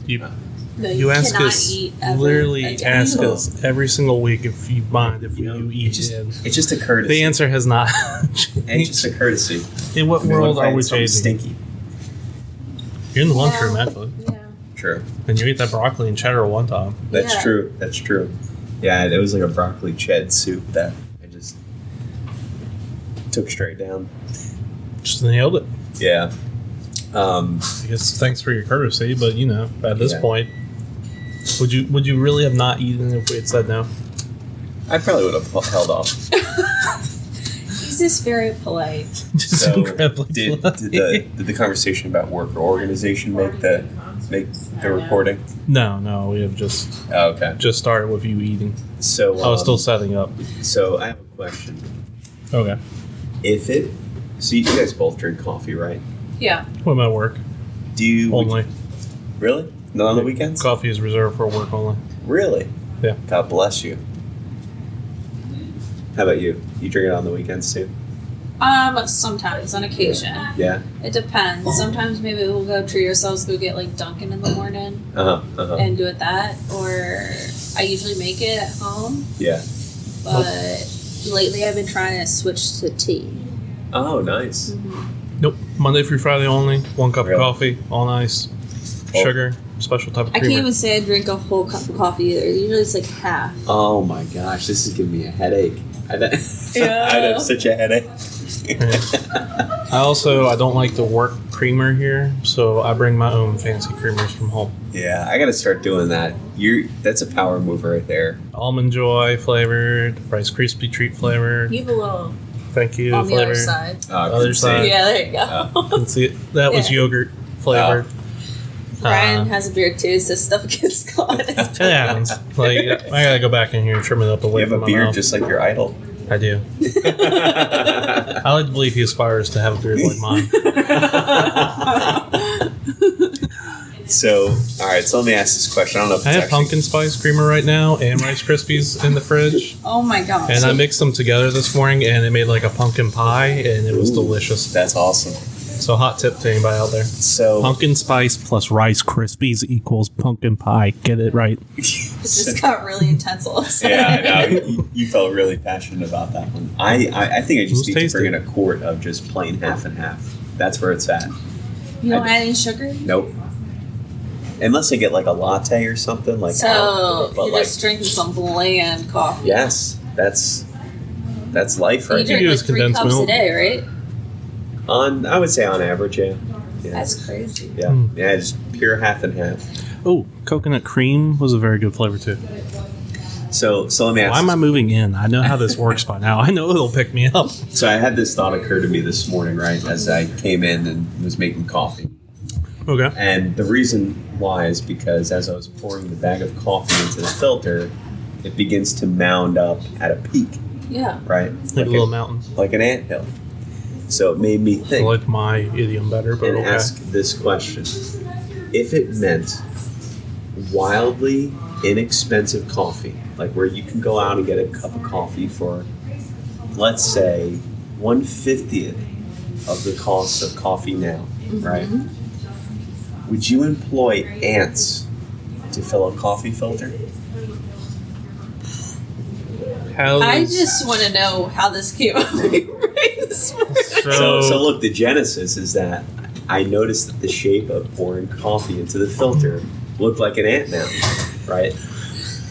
You ask us, literally ask us every single week if you mind if you eat it. It's just a courtesy. The answer has not changed. It's just a courtesy. In what world are we changing? Stinky. You're in the lunchroom, actually. Yeah. True. And you ate that broccoli and cheddar one time. That's true. That's true. Yeah, it was like a broccoli ched soup that I just took straight down. Just nailed it. Yeah. I guess thanks for your courtesy, but at this point, would you really have not eaten if we had said no? I probably would have held off. He's just very polite. Just incredibly did polite. did the conversation about work or organization make the recording? No, we have just just started with you eating. So I was still setting up. So I have a question. Okay. So you guys both drink coffee, right? Yeah. What about work? Do you only? Really? Not on the weekends? Coffee is reserved for work only. Really? Yeah. God bless you. How about you? You drink it on the weekends too? Sometimes, on occasion. Yeah. It depends. Sometimes maybe we'll go treat ourselves, go get like Dunkin' in the morning and do it that. Or I usually make it at home. Yeah. But lately I've been trying to switch to tea. Oh, nice. Mm-hmm. Nope. Monday through Friday only. 1 cup of coffee, all nice. Sugar, special type of creamer. I can't even say I drink a whole cup of coffee either. Usually it's like half. Oh my gosh, this is giving me a headache. I'd have such a headache. I don't like the work creamer here, so I bring my own fancy creamers from home. Yeah, I gotta start doing that. That's a power move right there. Almond Joy flavored, Rice Krispie treat flavored. You have a little. Thank you. On the flavored. other side. Other side. Yeah, there you go. Can see it. That was yogurt flavored. Brian has a beard too, so stuff gets caught. It happens. Like I gotta go back in here and trim it up away You have from a my beard mouth. just like your idol. I do. I like to believe he aspires to have a beard like mine. So, all right. So let me ask this question. I don't know if I have pumpkin spice creamer right now and Rice Krispies in the fridge. Oh my gosh! And I mixed them together this morning, and it made like a pumpkin pie, and it was delicious. That's awesome. So hot tip to anybody out there. So pumpkin spice plus Rice Krispies equals pumpkin pie. Get it right. It just got really intense all of a sudden. Yeah, I know. You felt really passionate about that one. I think I just need to bring in a quart of just plain half and half. That's where it's at. You don't add any sugar? Nope. Unless I get like a latte or something like that. So you're just drinking some bland coffee. Yes, that's life right there. You drink like 3 cups a day, right? I would say on average, yeah. That's crazy. Yeah, yeah, just pure half and half. Oh, coconut cream was a very good flavor too. So let me ask. Why am I moving in? I know how this works by now. I know it'll pick me up. So I had this thought occur to me this morning, right, as I came in and was making coffee. Okay. And the reason why is because as I was pouring the bag of coffee into the filter, it begins to mound up at a peak. Yeah. Right? Like a little mountain. Like an anthill. So it made me think. I like my idiom better, but and ask this question. If it meant wildly inexpensive coffee, like where you can go out and get a cup of coffee for, let's say, 1/50th of the cost of coffee now, right? Would you employ ants to fill a coffee filter? I just want to know how this came up. So look, the genesis is that I noticed that the shape of pouring coffee into the filter looked like an ant mountain, right?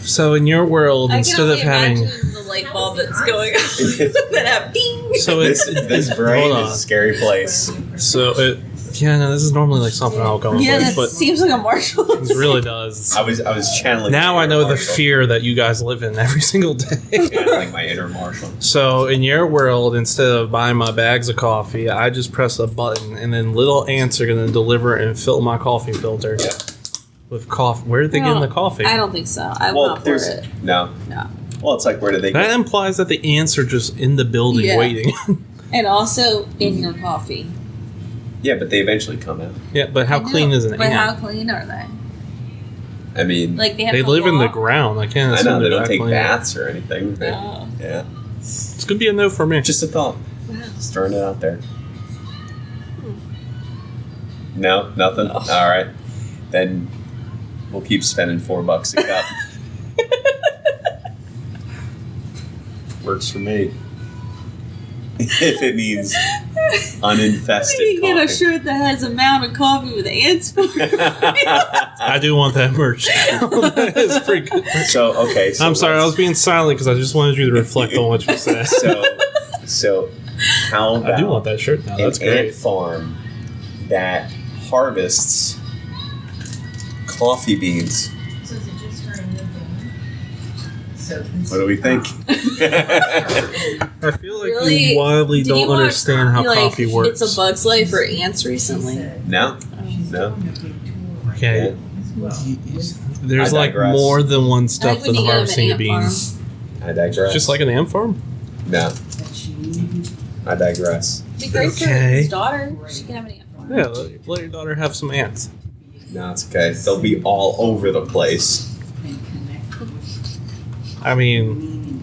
So in your world, instead of having the light bulb that's going on that have ding. So this brain is a scary place. So this is normally like something I'll go with. That but seems like a Marshall. It really does. I was channeling. Now I know the fear that you guys live in every single day. Channeling my inner Marshall. So in your world, instead of buying my bags of coffee, I just press a button, and then little ants are going to deliver and fill my coffee filter with coffee. Where did they get in the coffee? I don't think so. I'm not for it. No. Well, it's like where do they? That implies that the ants are just in the building waiting. And also in your coffee. Yeah, but they eventually come out. Yeah, but how clean is an ant? But how clean are they? I mean, like they live in the ground. I can't. I know they don't take clean. baths or anything. But yeah, it's gonna be a no for me. Just a thought. Wow. Just throwing it out there. No, nothing. All right, then we'll keep spending $4 a cup. Works for me. If it means uninfested You get a coffee. shirt that has a mound of coffee with ants for it. I do want that merch. It's pretty good. So I'm sorry, I was being silent because I just wanted you to reflect on what you said. So how about I do want that shirt now. That's an great. ant farm that harvests coffee beans? What do we think? I feel like Really? you wildly Did you don't watch, understand how like, coffee works. It's a Bug's Life for ants recently. No. Okay. There's I like digress. more than one I step think than when you get harvesting them the an ant beans. I digress. Just like an ant farm? No. I digress. It'd be great for Okay. his daughter. She can have an ant farm. Yeah, let your daughter have some ants. No, it's okay. They'll be all over the place. I mean,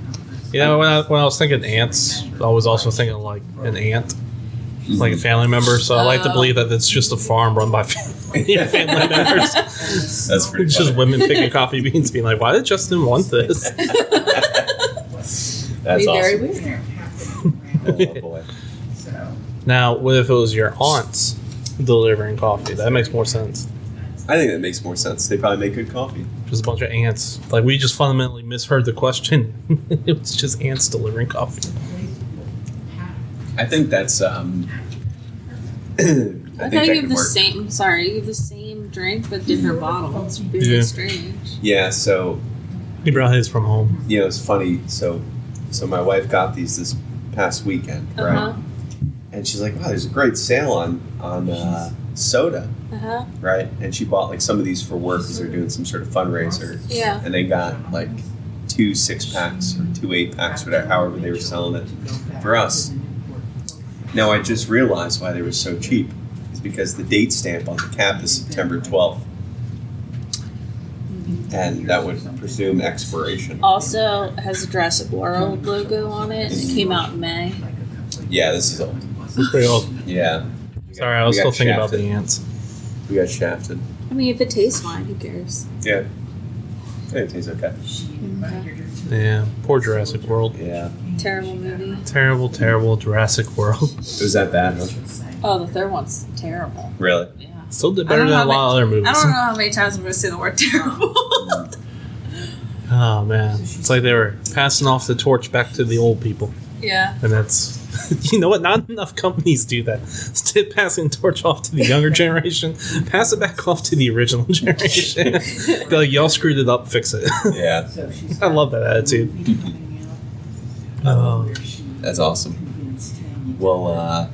you know, when I was thinking ants, I was also thinking like an aunt, like a family member. So I like to believe that it's just a farm run by family members. That's pretty It's funny. just women picking coffee beans, being like, "Why did Justin want this?" That's Be very awesome. weird. Oh, boy. Now, what if it was your aunts delivering coffee? That makes more sense. I think that makes more sense. They probably make good coffee. Just a bunch of ants. Like, we just fundamentally misheard the question. It was just ants delivering coffee. I think that's I I think thought that you could have the work. same. Sorry, you have the same drink but different bottle. It's really Yeah. strange. Yeah, so He brought his from home. you know, it's funny. So my wife got these this past weekend, right? Uh-huh. And she's like, "Wow, there's a great sale on soda, Uh-huh. right?" And she bought like some of these for work because they're doing some sort of fundraiser, Yeah. and they got like 2 6-packs or 2 8-packs, whatever, however they were selling it for us. Now I just realized why they were so cheap. Is because the date stamp on the cap is September 12th, and that would presume expiration. Also has a Jurassic World logo on it. It came out in May. Yeah, this is old. It's pretty old. Yeah. Sorry, I was We still got thinking about shafted. the ants. We got shafted. I mean, if it tastes fine, who cares? Yeah. It tastes okay. Yeah, poor Jurassic World. Yeah. Terrible movie. Terrible, terrible Jurassic World. It was that bad, huh? Oh, the third one's terrible. Really? Yeah. Still did I better don't than know a lot of other movies. I don't know how many times I'm going to say the word terrible. Oh man, it's like they were passing off the torch back to the old people, Yeah. and that's you know what? Not enough companies do that. Instead of passing the torch off to the younger generation, pass it back off to the original generation. Be like, y'all screwed it up, fix it. Yeah. I love that attitude. Oh That's awesome. Well,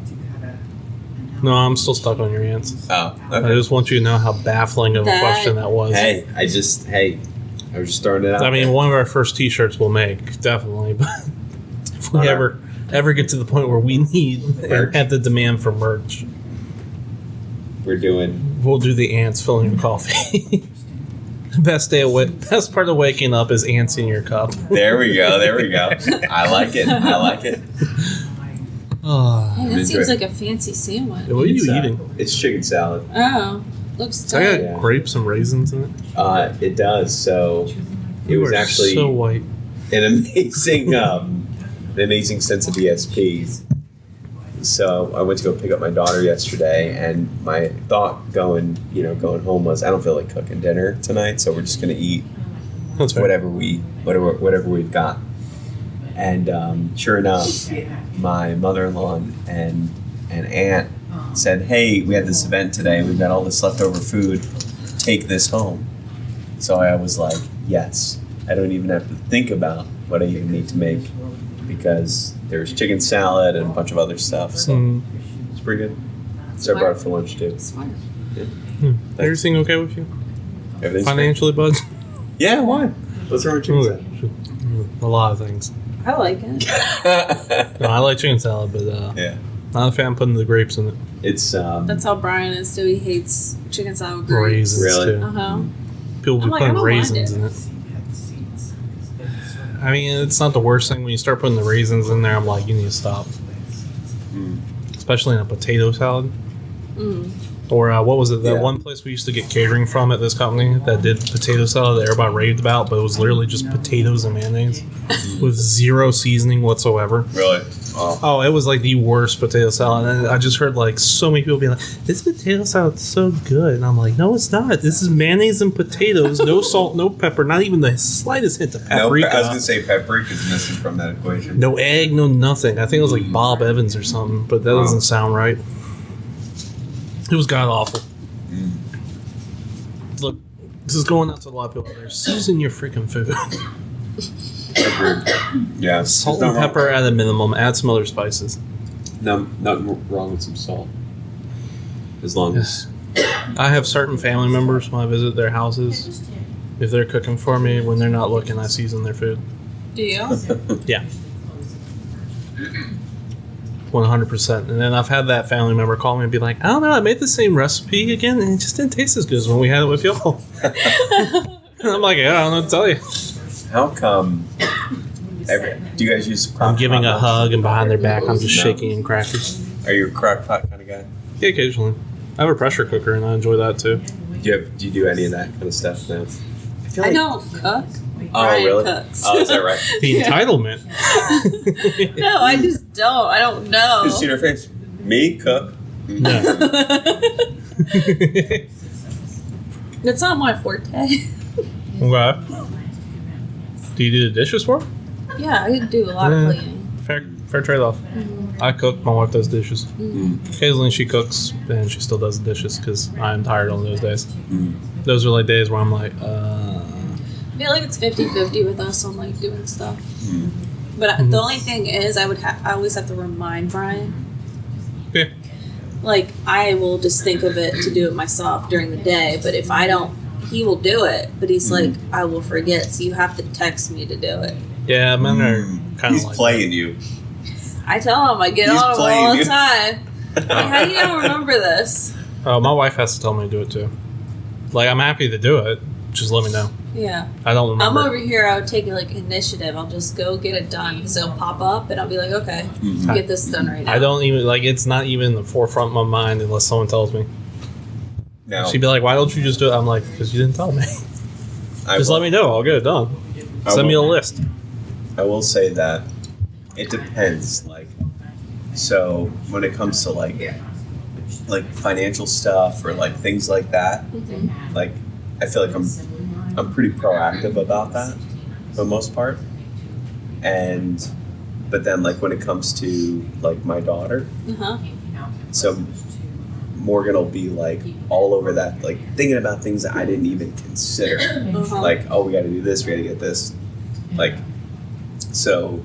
no, I'm still stuck on your ants. oh, I okay. just want you to know how baffling of a That- question that was. Hey, I was just throwing it out. I mean, there. one of our first T-shirts we'll make, definitely. But if we Alright. ever get to the point where we need Merch. and have the demand for merch, We're doing. we'll do the ants filling your coffee. Best part of waking up is ants in your cup. There we go. I like it. Oh, Hey, that Enjoy. seems like a fancy sandwich. what are you It's, eating? It's chicken salad. Oh, looks Does that got good. Yeah. grapes and raisins in it? It does. So it You was are actually so white. an amazing sense of ESP. So I went to go pick up my daughter yesterday, and my thought going home was, I don't feel like cooking dinner tonight, so we're just gonna eat That's fair. whatever we've got. And sure enough, my mother-in-law and aunt said, "Hey, we had this event today. We've got all this leftover food. Take this home." So I was like, "Yes, I don't even have to think about what I even need to make because there's chicken salad and a bunch of other stuff." So Mm, it's pretty good. So I brought it for lunch too. Smart. everything okay with you? Everything's great. Financially, bud? Yeah, why? What's wrong with chicken salad? A lot of things. I like it. No, I like chicken salad, but Yeah, not a fan of putting the grapes in it. it's That's how Brian is too. He hates chicken salad with grapes. Raisins, Really? too. Uh-huh. People be I'm like, I putting don't mind raisins it. in it. I mean, it's not the worst thing when you start putting the raisins in there. I'm like, you need to stop. Mm. Especially in a potato salad. Mm. Or what was it? That Yeah. one place we used to get catering from at this company that did potato salad that everybody raved about, but it was literally just potatoes and mayonnaise with zero seasoning whatsoever. Really? Oh, it was like the worst potato salad. And I just heard like so many people be like, "This potato salad's so good," and I'm like, "No, it's not. This is mayonnaise and potatoes, no salt, no pepper, not even the slightest hint of paprika. I was gonna say paprika is missing from that equation. No egg, no nothing. I think it was like Bob Evans or something, but that doesn't sound right. It was god awful. Look, this is going out to a lot of people out there. Season your freaking food. Yeah. Salt and pepper at a minimum. Add some other spices. No, nothing wrong with some salt. As long as I have certain family members when I visit their houses. If they're cooking for me, when they're not looking, I season their food. Do you? Yeah. 100%. And then I've had that family member call me and be like, I don't know, I made the same recipe again, and it just didn't taste as good as when we had it with y'all. And I'm like, yeah, I don't know what to tell you. how come? Do you guys use? I'm giving a hug, and behind their back, I'm just shaking and crackers. Are you a crock pot kind of guy? Yeah, occasionally. I have a pressure cooker, and I enjoy that too. Do you do any of that kind of stuff now? feel I like, don't cook. Oh, Brian really? cooks. Oh, is that right? The entitlement. No, I just don't. I don't know. Just see her face. Me cook. No. That's not my forte. Okay. Do you do the dishes for her? Yeah, I do a lot of cleaning. Fair trade-off. Mm-hmm. I cook, my wife does dishes. Mm-hmm. Occasionally she cooks, and she still does the dishes because I'm tired on those days. Mm. Those are like days where I'm like, I feel like it's 50-50 with us on like doing stuff. Mm. But the only thing is, I always have to remind Brian. yeah. Like, I will just think of it to do it myself during the day. But if I don't, he will do it. But he's like, I will forget. So you have to text me to do it. Yeah, men are kind of He's like playing you. I tell him, I get He's on him playing all you. the time. Like, how do you not remember this? Oh, my wife has to tell me to do it too. Like, I'm happy to do it. Just let me know. Yeah. I don't remember. I'm over here, I would take like initiative. I'll just go get it done because it'll pop up and I'll be like, okay, get this done right now. I don't even, like, it's not even in the forefront of my mind unless someone tells me. No. She'd be like, why don't you just do it? I'm like, because you didn't tell me. Just let me know. I'll get it done. Send me a list. I will say that it depends. Like, so when it comes to like financial stuff or like things like that, like I feel like I'm pretty proactive about that for the most part. But then like when it comes to like my daughter, so Morgan will be like all over that, like thinking about things that I didn't even consider. Like, oh, we got to do this, we got to get this. Like, so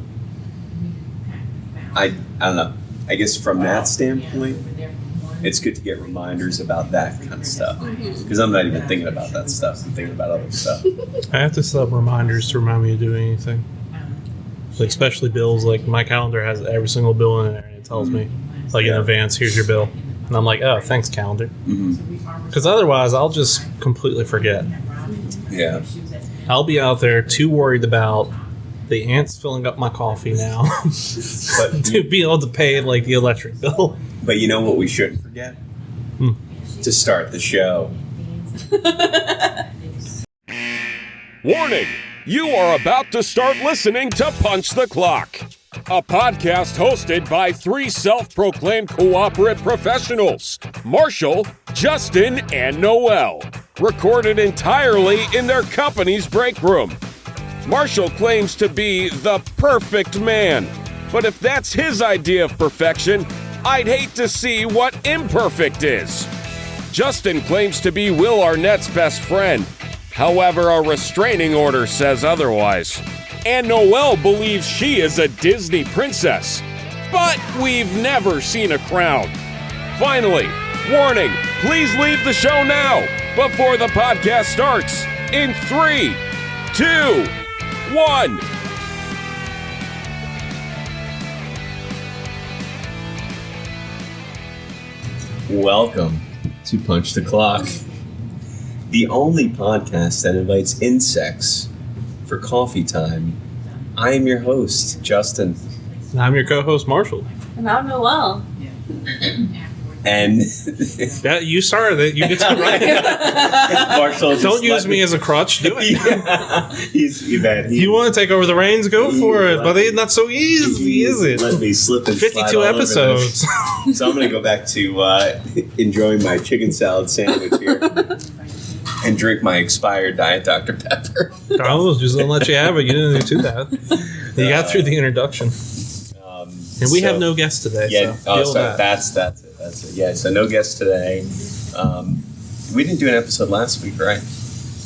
I don't know. I guess from that standpoint, it's good to get reminders about that kind of stuff because I'm not even thinking about that stuff. I'm thinking about other stuff. I have to set up reminders to remind me to do anything. Like, especially bills. Like, my calendar has every single bill in there, and it tells me, like, in advance, here's your bill. And I'm like, oh, thanks, calendar. Because otherwise, I'll just completely forget. Yeah. I'll be out there too worried about the ants filling up my coffee now But to be able to pay, like, the electric bill. But you know what we shouldn't forget? To start the show. Warning! You are about to start listening to Punch the Clock, a podcast hosted by three self-proclaimed cooperative professionals, Marshall, Justin, and Noel, recorded entirely in their company's break room. Marshall claims to be the perfect man, but if that's his idea of perfection, I'd hate to see what imperfect is. Justin claims to be Will Arnett's best friend. However, a restraining order says otherwise. And Noelle believes she is a Disney princess. But we've never seen a crown. Finally, warning, please leave the show now before the podcast starts. In 3, 2, 1. Welcome to Punch the Clock, the only podcast that invites insects for coffee time. I am your host, Justin. And I'm your co-host, Marshall. And I'm Noel. And Yeah, you started it. You get to write it. Marshall just Don't use let me as a crutch. Do it. Yeah. You want to take over the reins? Go for it. But it's not so easy, is it? Let me slip and slide 52 all over episodes. this. So I'm going to go back to enjoying my chicken salad sandwich here and drink my expired Diet Dr. Pepper. Carlos just don't let you have it. You didn't do too bad. You got through the introduction. And we have no guests today. Yeah. So feel that. That's it. Yeah. So no guests today. We didn't do an episode last week, right?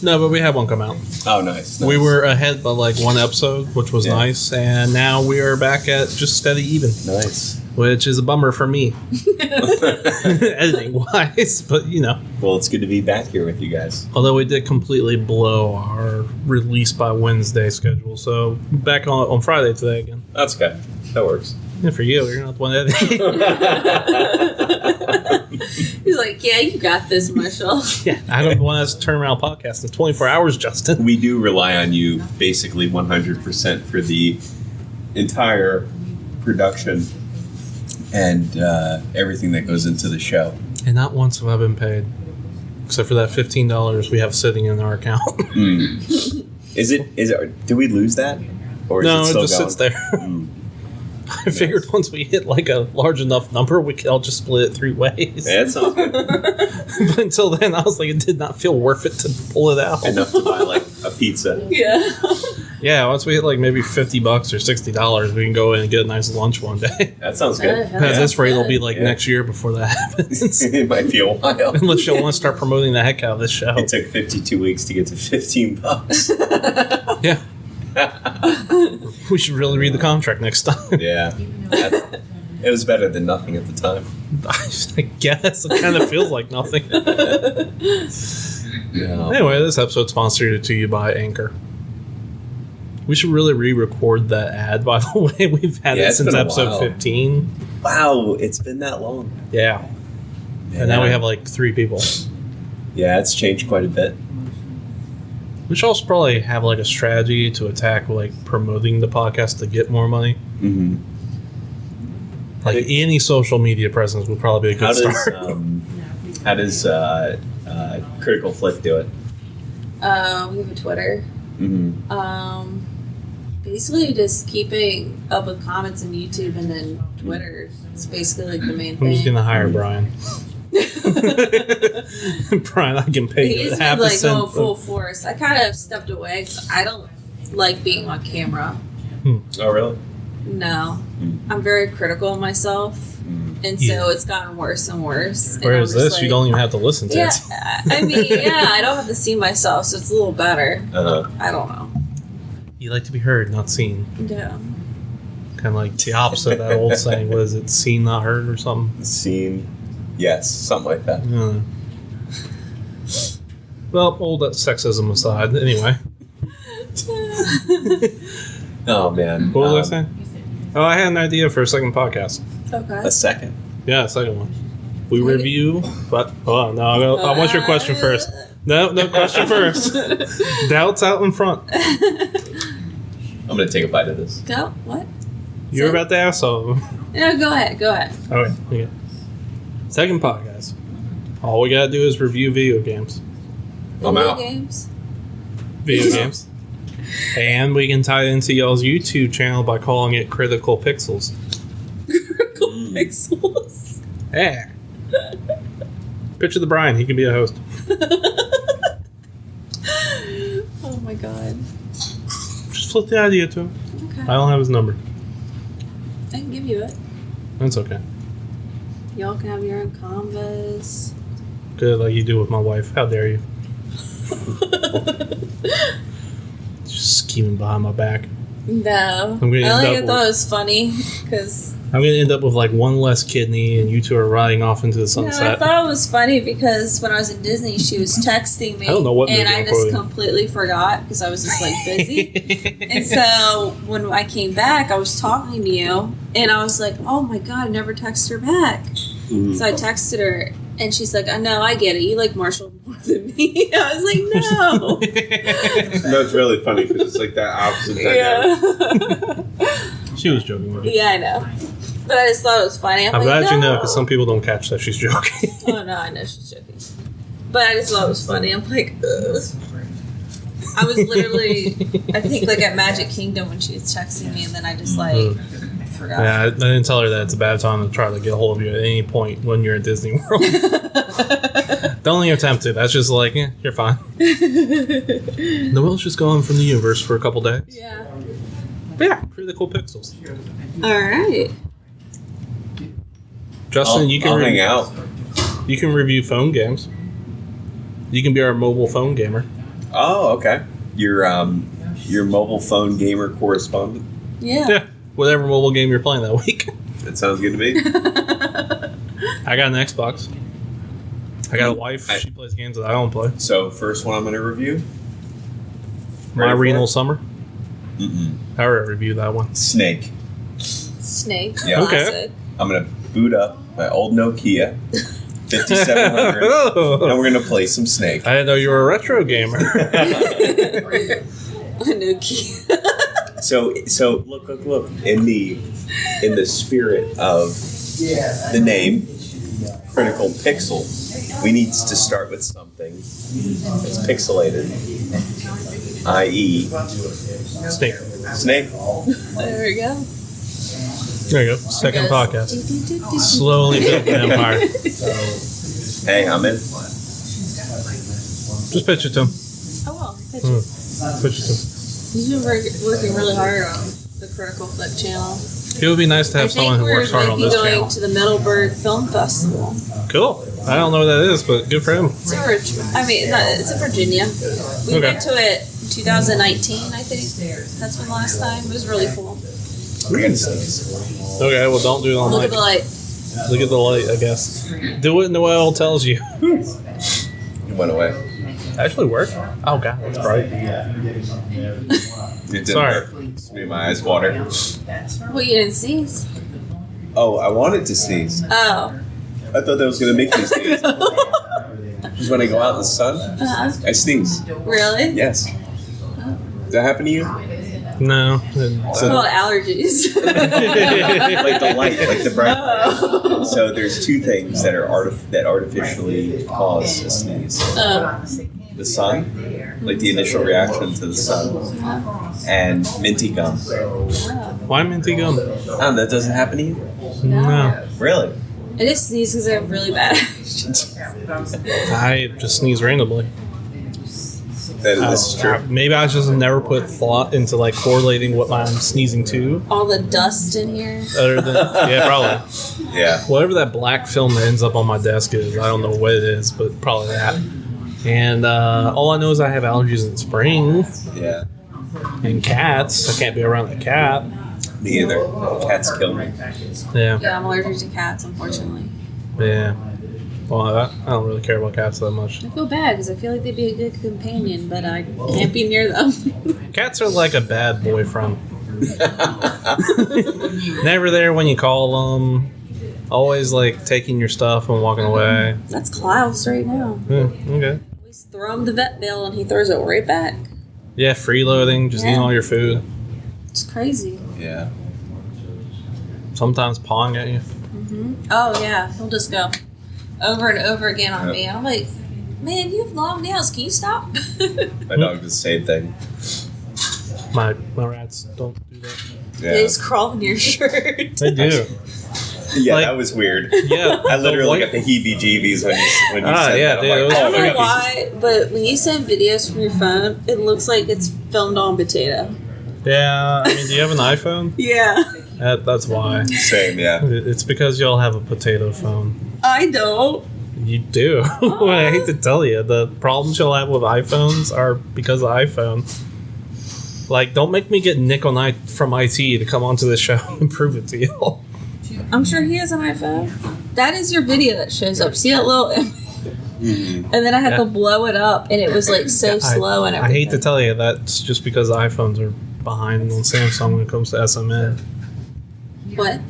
No, but we had one come out. Oh, nice. We were ahead by like one episode, which was Yeah. nice. And now we are back at just steady even. Nice. Which is a bummer for me. Editing wise. But, you know. Well, it's good to be back here with you guys. Although we did completely blow our release by Wednesday schedule. So back on Friday today again. That's okay. That works. Yeah, for you. You're not the one editing. He's like, yeah, you got this, Marshall. Yeah, I don't want us to turn around podcast in 24 hours, Justin. We do rely on you basically 100% for the entire production and everything that goes into the show. And not once have I been paid. Except for that $15 we have sitting in our account. Is it? Do we lose that? Or is No, it it still just going? sits there. I figured once we hit like a large enough number, we could all just split it 3 ways. Yeah, that sounds good. But until then, I was like, it did not feel worth it to pull it out. Enough to buy like a pizza. Yeah. Yeah, once we hit like maybe $50 or $60, we can go in and get a nice lunch one day. That sounds good. At this rate, it'll be like Yeah. next year before that happens. It might be a while. Unless you want to start promoting the heck out of this show. It took 52 weeks to get to $15. Yeah. We should really read the contract next time. Yeah. It was better than nothing at the time. I guess it kind of feels like nothing. Yeah. Anyway, this episode's sponsored to you by Anchor. We should really re-record that ad, by the way. We've had Yeah, it it's since been a episode while. 15. Wow, it's been that long. Yeah. And now we have like 3 people. Yeah, it's changed quite a bit. We should also probably have like a strategy to attack like promoting the podcast to get more money. Mm-hmm. Like any social media presence would probably be a good start. How does Critical Flick do it? We have a Twitter. Mm-hmm. Basically just keeping up with comments on YouTube and then Twitter. It's basically like the main I'm thing. just gonna hire Brian. Brian, I can pay you He's half been a like cent. going full force. I kind of stepped away because I don't like being on camera. Oh, really? No. I'm very critical of myself. And so it's gotten worse and worse. And Whereas I'm just this, like, you don't even have to listen to Yeah, it. I mean, yeah, I don't have to see myself, so it's a little better. Uh-huh. I don't know. You like to be heard, not seen. Yeah. Kind of like the opposite of that old saying. What is it? Seen, not heard, or something? Scene. Yes, something like that. Well, old sexism aside. Anyway, Oh, man. what was I saying? Oh, I had an idea for a second podcast. Okay. A second. Yeah, a second one. We review, but hold on. No, I want your question first. No, question first. Doubts out in front. I'm going to take a bite of this. Go. What? You were about to ask something. No, go ahead. Go ahead. All right. Okay. Second podcast. All we gotta do is review video games. I'm Video out. games. Video games. And we can tie it into y'all's YouTube channel by calling it Critical Pixels. Critical Pixels. Yeah. Picture the Brian. He can be a host. Oh my god. Just flip the idea to him. Okay. I don't have his number. I can give you it. That's okay. Y'all can have your own convos. Good, like you do with my wife. How dare you? Just scheming behind my back. No. I'm gonna end I up thought it was funny because I'm gonna end up with like one less kidney, and you two are riding off into the no, I sunset. thought it was funny because when I was in Disney, she was texting me, I don't know what and movie I I'm just quoting. completely forgot because I was just like busy. And so when I came back, I was talking to you, and I was like, "Oh my god, I never texted her back." Mhm. So I texted her, and she's like, "I know, I get it. You like Marshall more than me." I was like, "No." No, it's really funny because it's like that opposite dynamic. Yeah. She was joking with you. Yeah, I know. But I just thought it was funny. I'm like, glad no. you know, because some people don't catch that she's joking. Oh no, I know she's joking. But I just thought it was funny. I'm like, ugh. I was literally, I think like at Magic Kingdom when she was texting me, and then I just like forgot. Yeah, I didn't tell her that it's a bad time to try to get a hold of you at any point when you're at Disney World. Don't even attempt to. That's just like, you're fine. Noelle's just gone from the universe for a couple days. Yeah. But yeah, pretty cool pixels. All right. Justin, you can I'll hang out. You can review phone games. You can be our mobile phone gamer. Oh, okay. Your mobile phone gamer correspondent. Yeah. Yeah, whatever mobile game you're playing that week. That sounds good to me. I got an Xbox. I got a wife. She plays games that I don't play. So first one I'm going to review. My Ready for Renal it? Summer. I already reviewed that one. Snake. Snake. Yeah. Okay. Classic. I'm going to boot up my old Nokia 5700, and we're going to play some Snake. I didn't know you were a retro gamer. Nuki. So look. In the spirit of the name, Critical Pixel, we need to start with something that's pixelated, i.e. Snake. Snake. There we go. There you go. Second Yes. podcast. Slowly built the empire. Hey, I'm in. Just pitch it to him. Oh well. Pitch it. Pitch it to him. He's been working really hard on the Critical Flick channel. It would be nice to have I think someone who we're works hard on maybe this going channel. to the Middleburg Film Festival. Cool. I don't know what that is, but good for him. It's in it's in Virginia. We Okay. went to it 2019, I think. That's when last time. It was really cool. We're going to sneeze. Okay, well, don't do it on Look at mic. the light. Look at the light, I guess. Do what Noelle tells you. It went away. Actually worked. Oh, God, that's bright. It didn't Sorry. work. Just made my eyes water. Well, you didn't sneeze. Oh, I wanted to sneeze. Oh. I thought that was going to make me sneeze. Because when I go out in the sun, I sneeze. Really? Yes. Does that happen to you? No. It's called allergies. Like the light, like the bright light. Oh. So there's two things that are that artificially cause a sneeze: the sun, like the initial reaction to the sun, and minty gum. Why minty gum? That doesn't happen to you? No. Really? I just sneeze because I have really bad allergies. I just sneeze randomly. This is true. Maybe I just never put thought into like correlating what I'm sneezing to. All the dust in here. Other than yeah, probably Yeah. whatever that black film that ends up on my desk is. I don't know what it is, but probably that. And all I know is I have allergies in spring Yeah. and cats. I can't be around a cat. Me either. Cats kill me. Yeah, Yeah, I'm allergic to cats, unfortunately. yeah. Well, I don't really care about cats that much. I feel bad because I feel like they'd be a good companion, but I can't be near them. Cats are like a bad boyfriend. Never there when you call them. Always like taking your stuff and walking away. That's Klaus right now. Yeah, okay. We just throw him the vet bill and he throws it right back. Yeah, freeloading, just eating Yeah. all your food. It's crazy. Yeah. Sometimes pawing at you. Oh, yeah. He'll just go over and over again on me. And I'm like, man, you have long nails. Can you stop? My dog does the same thing. My rats don't do that. Yeah. They just crawl in your shirt. They do. Yeah, Like- that was weird. Yeah. I literally the got the heebie-jeebies when you said yeah, that. I'm dude, like, it was I oh don't my know God. why, but when you send videos from your phone, it looks like it's filmed on potato. Yeah, I mean, do you have an iPhone? Yeah. That's why. Same, yeah. It's because y'all have a potato phone. I don't. You do. I hate to tell you, the problems you'll have with iPhones are because of iPhone. Like, don't make me get Nick from IT to come onto the show and prove it to you. I'm sure he has an iPhone. That is your video that shows up. See that little image? And then I had to blow it up, and it was like so slow and I everything. hate to tell you, that's just because iPhones are behind on Samsung when it comes to SMN. What?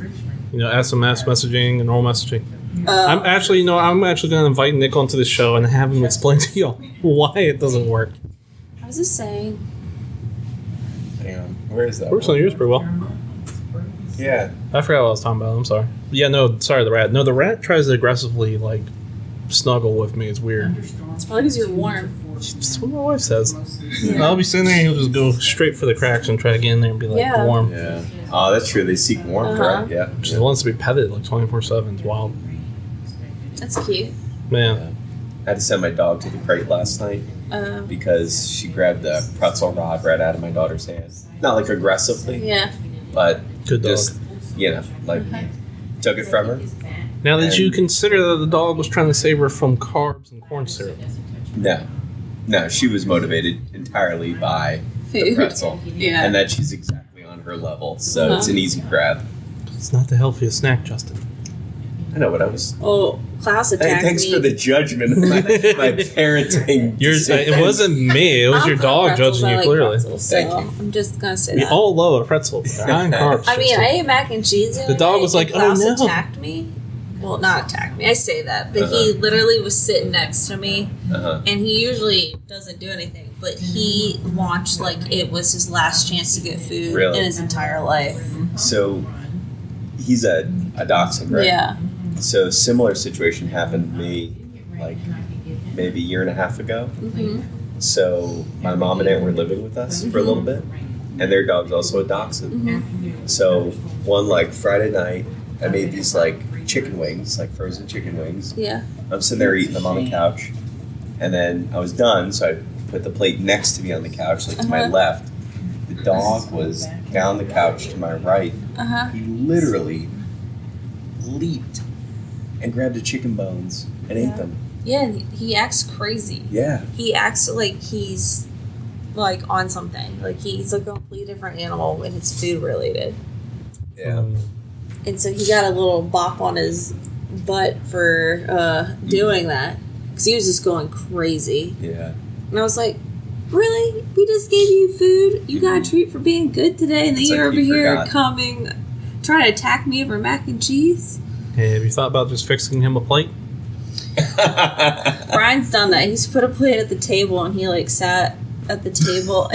You know, SMS messaging and normal messaging. Oh. I'm actually going to invite Nick onto the show and have him explain to you why it doesn't work. I was just saying. Hang on. Where is that? Works on yours pretty well. Yeah. I forgot what I was talking about. I'm sorry. Yeah, no, sorry, the rat. No, the rat tries to aggressively, like, snuggle with me. It's weird. It's probably because you're warm. That's what my wife says. Yeah. I'll be sitting there and he'll just go straight for the cracks and try to get in there and be like warm. Yeah. Oh, that's true. They seek warmth, right? Yeah. She wants to be petted like 24/7. It's wild. That's cute. Man. I had to send my dog to the crate last night because she grabbed the pretzel rod right out of my daughter's hand. Not like aggressively, Yeah. but Good dog. just, like took it from her. Now, did you consider that the dog was trying to save her from carbs and corn syrup? No, she was motivated entirely by the Food. pretzel. Yeah. And that she's exactly on her level, so it's an easy grab. It's not the healthiest snack, Justin. I know what I was. Oh, Klaus attacked Thanks me. for the judgment of my parenting. It wasn't me. It was your dog pretzels. judging I you like clearly. pretzels, so Thank you. I'm just gonna say We that. all love a pretzel. But they're high in carbs. I mean, Justin. I ate mac and cheese. The The other dog day, was like, and Klaus "Oh, no." attacked me. Well, not attacked me. I say that, but he literally was sitting next to me, and he usually doesn't do anything, but he watched like it was his last chance to get food Really? in his entire life. So he's a dachshund, right? Yeah. So a similar situation happened to me like maybe a year and a half ago. Mm-hmm. So my mom and aunt were living with us for a little bit, and their dog's also a dachshund. Mm-hmm. So one like Friday night, I made these like chicken wings, like frozen chicken wings. Yeah. I'm sitting there eating them on the couch, and then I was done, so I put the plate next to me on the couch, like to my left. The dog was down the couch to my right. He literally leaped and grabbed the chicken bones and ate them. Yeah, and he acts crazy. Yeah. He acts like he's like on something. Like he's a completely different animal when it's food related. Yeah. And so he got a little bop on his butt for doing that because he was just going crazy. Yeah. And I was like, really? We just gave you food? You got a treat for being good today? And then It's you're like over you here forgot. coming, trying to attack me over mac and cheese? Hey, have you thought about just fixing him a plate? Brian's done that. He's put a plate at the table and he like sat at the table.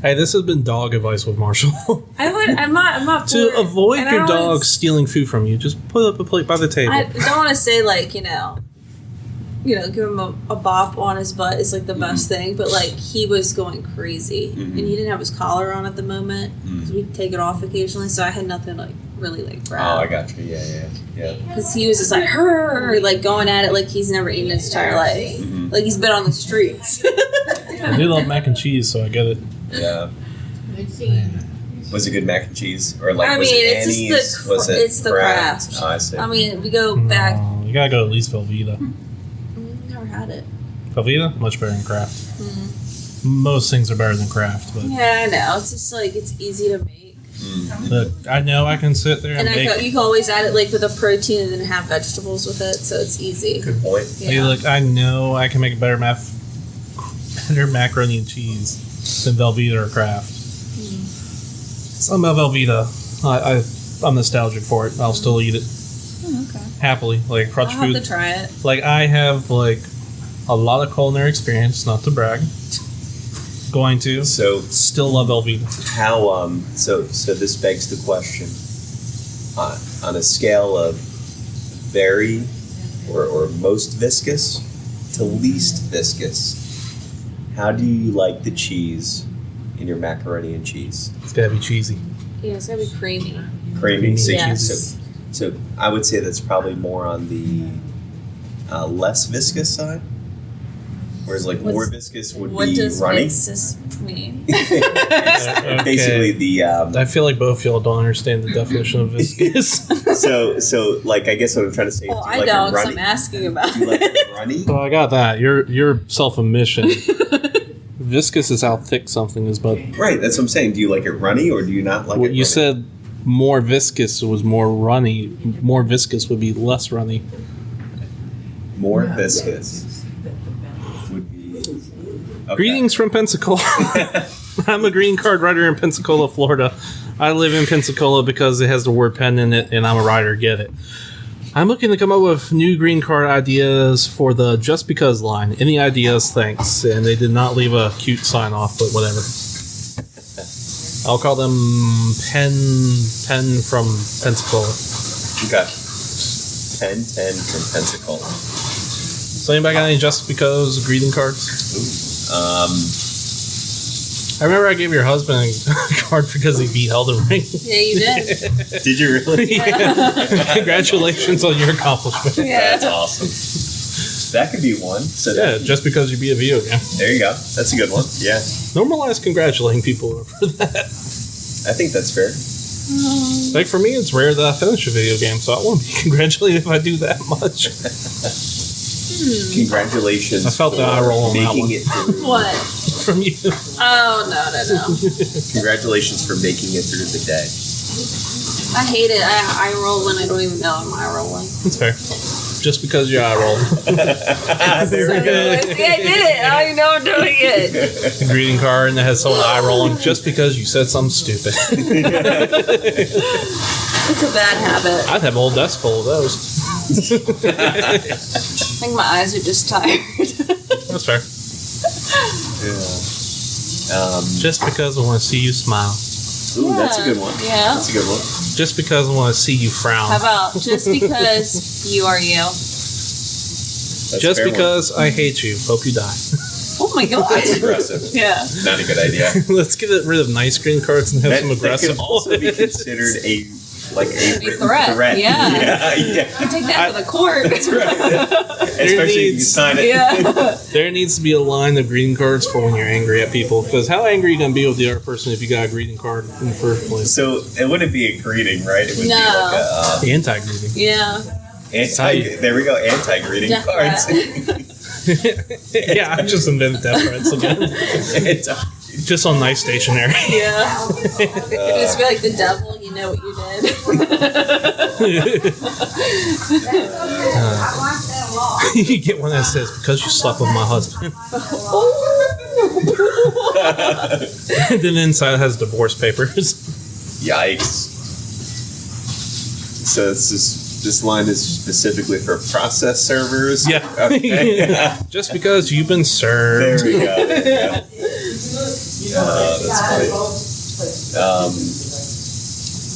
Hey, this has been dog advice with Marshall. I'm not To for it. avoid And I your don't dog wanna- stealing food from you, just put up a plate by the table. I don't want to say like give him a bop on his butt is like the best thing, but like he was going crazy and he didn't have his collar on at the moment because we'd take it off occasionally, so I had nothing like really like Oh, grab. I got you. Yeah. Because he was just like like going at it like he's never eaten his entire life, like he's been on the streets. I do love mac and cheese, so I get it. Yeah. Was it good mac and cheese, or like I was mean, it it's Annie's? just Was it it's the craft. Oh, I see. I mean, we go back. No, you gotta go at least Velveeta. Never had it. Velveeta, much better than Kraft. Most things are better than Kraft, but Yeah, I know. It's just like it's easy to make. look, I know I can sit there and And make. you can always add it like with a protein and then have vegetables with it, so it's easy. Good point. Hey, Yeah. look, I know I can make better macaroni and cheese than Velveeta or Kraft. Something about Velveeta, I'm nostalgic for it. I'll still eat it Okay. happily, like crutch I'll have food. to try it. Like I have like a lot of culinary experience, not to brag. Going to So still love Velveeta. how so this begs the question on a scale of very or most viscous to least viscous, how do you like the cheese in your macaroni and cheese? It's gotta be cheesy. Yeah, it's gotta be creamy. Creamy. So, Yes. so I would say that's probably more on the less viscous side, whereas like more viscous would What be does runny. viscous mean? It's basically the I feel like both y'all don't understand the definition of viscous. so like I guess what I'm trying to say. Oh, do you I like don't, it 'cause runny? I'm asking about Do you like it. it runny? So I got that. You're self-admission. Viscous is how thick something is, but Right, that's what I'm saying. Do you like it runny or do you not like it what runny? you said more viscous was more runny. More viscous would be less runny. More viscous would be. Okay. Greetings from Pensacola. I'm a green card writer in Pensacola, Florida. I live in Pensacola because it has the word pen in it, and I'm a writer. Get it? I'm looking to come up with new green card ideas for the Just Because line. Any ideas? Thanks. And they did not leave a cute sign off, but whatever. I'll call them Pen from Pensacola. Okay. 10 from Pensacola. So anybody got any just because greeting cards? I remember I gave your husband a card because he beat Elden Ring. Yeah, you did. Did you really? Yeah. Congratulations on your accomplishment. Yeah. That's awesome. That could be one. So Yeah, just because you beat a video game. there you go. That's a good one. Yeah. Normalize congratulating people for that. I think that's fair. Like for me, it's rare that I finish a video game, so I won't be congratulated if I do that much. Congratulations. I felt the eye roll on that making one. it through. What? From you. Oh, no. Congratulations for making it through the day. I hate it. I roll when I don't even know I'm eye rolling. That's fair. Just because you're eye rolling. There we go. See, I did it. I don't even know I'm doing it. A greeting card and it has someone eye rolling just because you said something stupid. It's a bad habit. I'd have a whole desk full of those. I think my eyes are just tired. That's fair. Yeah. Just because I want to see you smile. Ooh, that's a good one. Yeah. That's a good one. Just because I want to see you frown. How about just because you are you? That's a Just fair because I hate you. Hope you die. Oh my god. That's aggressive. Yeah. Not a good idea. Let's get rid of nice greeting cards and have some That aggressive could also be considered a written threat. Yeah. yeah. You take that to the court. That's right. Especially if you sign it. Yeah. There needs to be a line of greeting cards for when you're angry at people. Because how angry are you going to be with the other person if you got a greeting card in the first place? So it wouldn't be a greeting, right? It would No. be like The anti-greeting. Yeah. there we go, anti-greeting Death cards. Yeah, I just invented death threats again. Just on nice stationery. Yeah. It'd just be like the devil, you know what you did. You get one that says, because you slept with my husband. And then inside it has divorce papers. Yikes. So this line is specifically for process servers? Yeah. Okay. Just because you've been served. There we go. That's funny.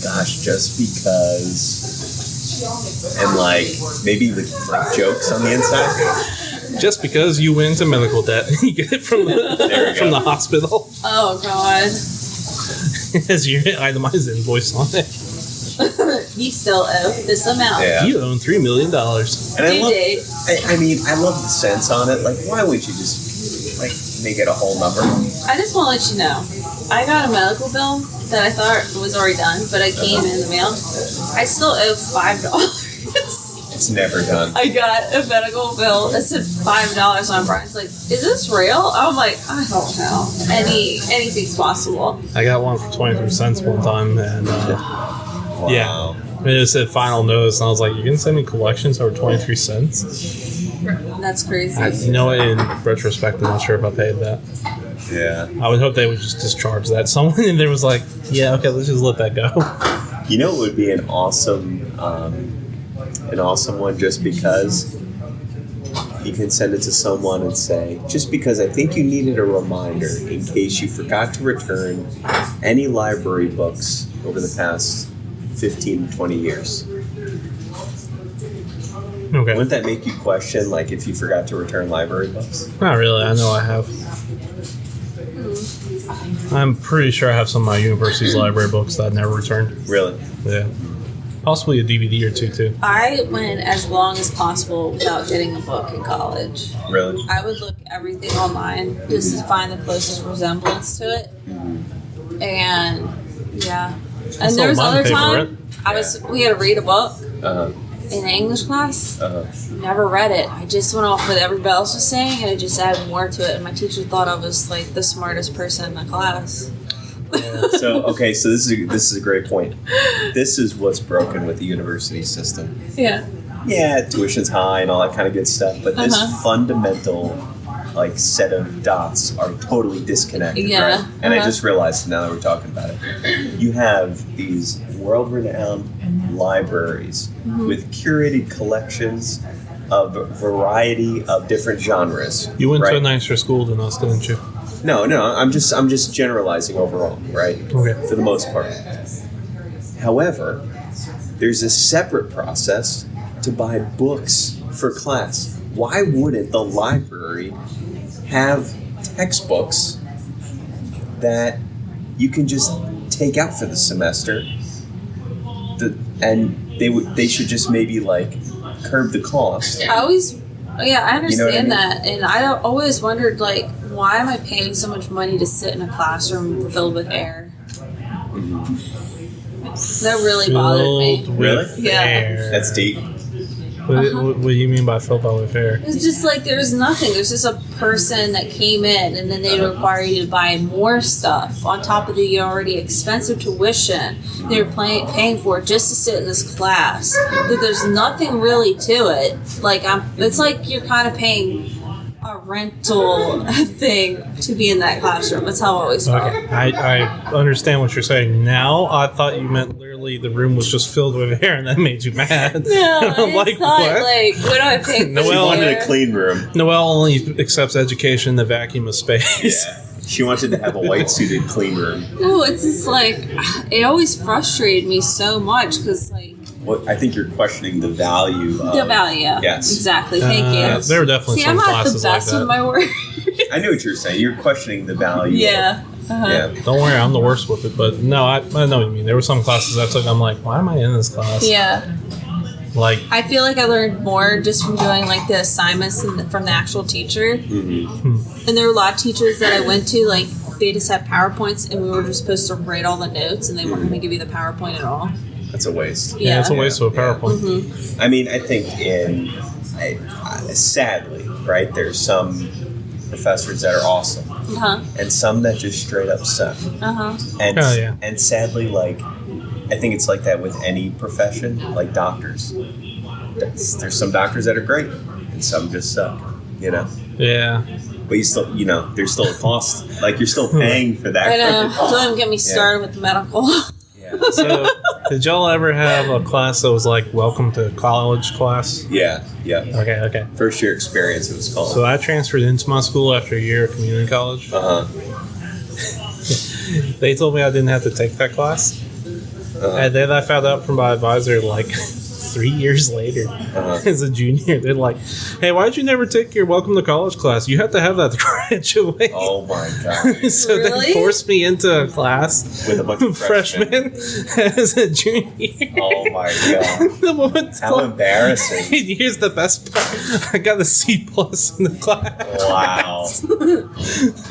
Gosh, just because. And like maybe like jokes on the inside. Just because you went into medical debt. You get it from the hospital. Oh god. As your itemized invoice on it. You still owe this amount. Yeah. You own $3 million. And Due date. I mean, I love the sense on it. Like, why wouldn't you just like make it a whole number? I just want to let you know, I got a medical bill that I thought was already done, but it came in the mail. I still owe $5. It's never done. I got a medical bill that said $5 on Brian's like, is this real? I'm like, I don't know. Anything's possible. I got one for 23 cents one time, and Wow. yeah, it said final notice, and I was like, "You're gonna send me collections over 23 cents?" That's crazy. You know what? In retrospect, I'm not sure if I paid that. Yeah. I would hope they would just discharge that. Someone in there was like, "Yeah, okay, let's just let that go." You know, it would be an awesome one just because you can send it to someone and say, just because I think you needed a reminder in case you forgot to return any library books over the past 15, 20 years. Okay, Wouldn't that make you question, like, if you forgot to return library books? not really. I know I have. I'm pretty sure I have some of my university's library books that I never returned. Really? Yeah, possibly a DVD or two too. I went as long as possible without getting a book in college. Really? I would look everything online just to find the closest resemblance to it. And yeah. And there was other time we had to read a book in an English class. Never read it. I just went off what everybody else was saying and it just added more to it. And my teacher thought I was like the smartest person in the class. So this is a great point. This is what's broken with the university system. Yeah. Yeah, tuition's high and all that kind of good stuff, but this fundamental like set of dots are totally disconnected, Yeah. right? And I just realized now that we're talking about it. You have these world-renowned libraries with curated collections of a variety of different genres. You went to right? a nicer school than us, didn't you? No, I'm just generalizing overall, right? Okay. For the most part. However, there's a separate process to buy books for class. Why wouldn't the library have textbooks that you can just take out for the semester? And they should just maybe like curb the cost. I understand You know what I mean? that, and I always wondered, like, why am I paying so much money to sit in a classroom filled with air? That really bothered me. Filled Really? with Yeah. air. That's deep. What do you mean by filled with air? It's just like there's nothing. There's just a person that came in, and then they require you to buy more stuff on top of the already expensive tuition they're paying for just to sit in this class. That there's nothing really to it. Like it's like you're kind of paying a rental thing to be in that classroom. That's how I always felt. Okay, I understand what you're saying now. I thought you meant literally the room was just filled with air, and that made you mad. No, I'm like, it's not what? like what do I pay for? She Noelle- wanted air? a clean room. Noelle only accepts education in the vacuum of space. Yeah. She wanted to have a white suited clean room. Ooh, it's just like it always frustrated me so much because like Well, I think you're questioning the value of the value. Yes. Exactly. Thank you. There were definitely See, some I'm not the classes like best with that. my work. I knew what you're saying. You're questioning the value. Yeah. Yeah. Don't worry, I'm the worst with it. But no, I know what you mean. There were some classes I took. I'm like, why am I in this class? Yeah. Like, I feel like I learned more just from doing like the assignments from the actual teacher. Mm-hmm. And there were a lot of teachers that I went to, like they just had PowerPoints and we were just supposed to write all the notes and they weren't going to give you the PowerPoint at all. That's a waste. yeah, it's a waste of a PowerPoint. Mm-hmm. I mean, I think sadly, right, there's some professors that are awesome Uh-huh. and some that just straight up suck. Uh-huh. And, Oh, yeah. and sadly, like, I think it's like that with any profession, like doctors. There's some doctors that are great and some just suck, you know? Yeah. But you still, you know, there's still a cost. Like, you're still paying for that. I know. Don't even get me started with medical. Yeah. So, did y'all ever have a class that was like welcome to college class? Yeah. Okay. First year experience, it was called. So I transferred into my school after a year of community college. Uh-huh. They told me I didn't have to take that class. And then I found out from my advisor like 3 years later as a junior. They're like, hey, why did you never take your welcome to college class? You have to have that to graduate. Oh my god. So Really? they forced me into a class With a bunch of freshmen. as a junior. Oh my god. The woman How told me, embarrassing. here's the best part. I got a C+ in the class. Wow.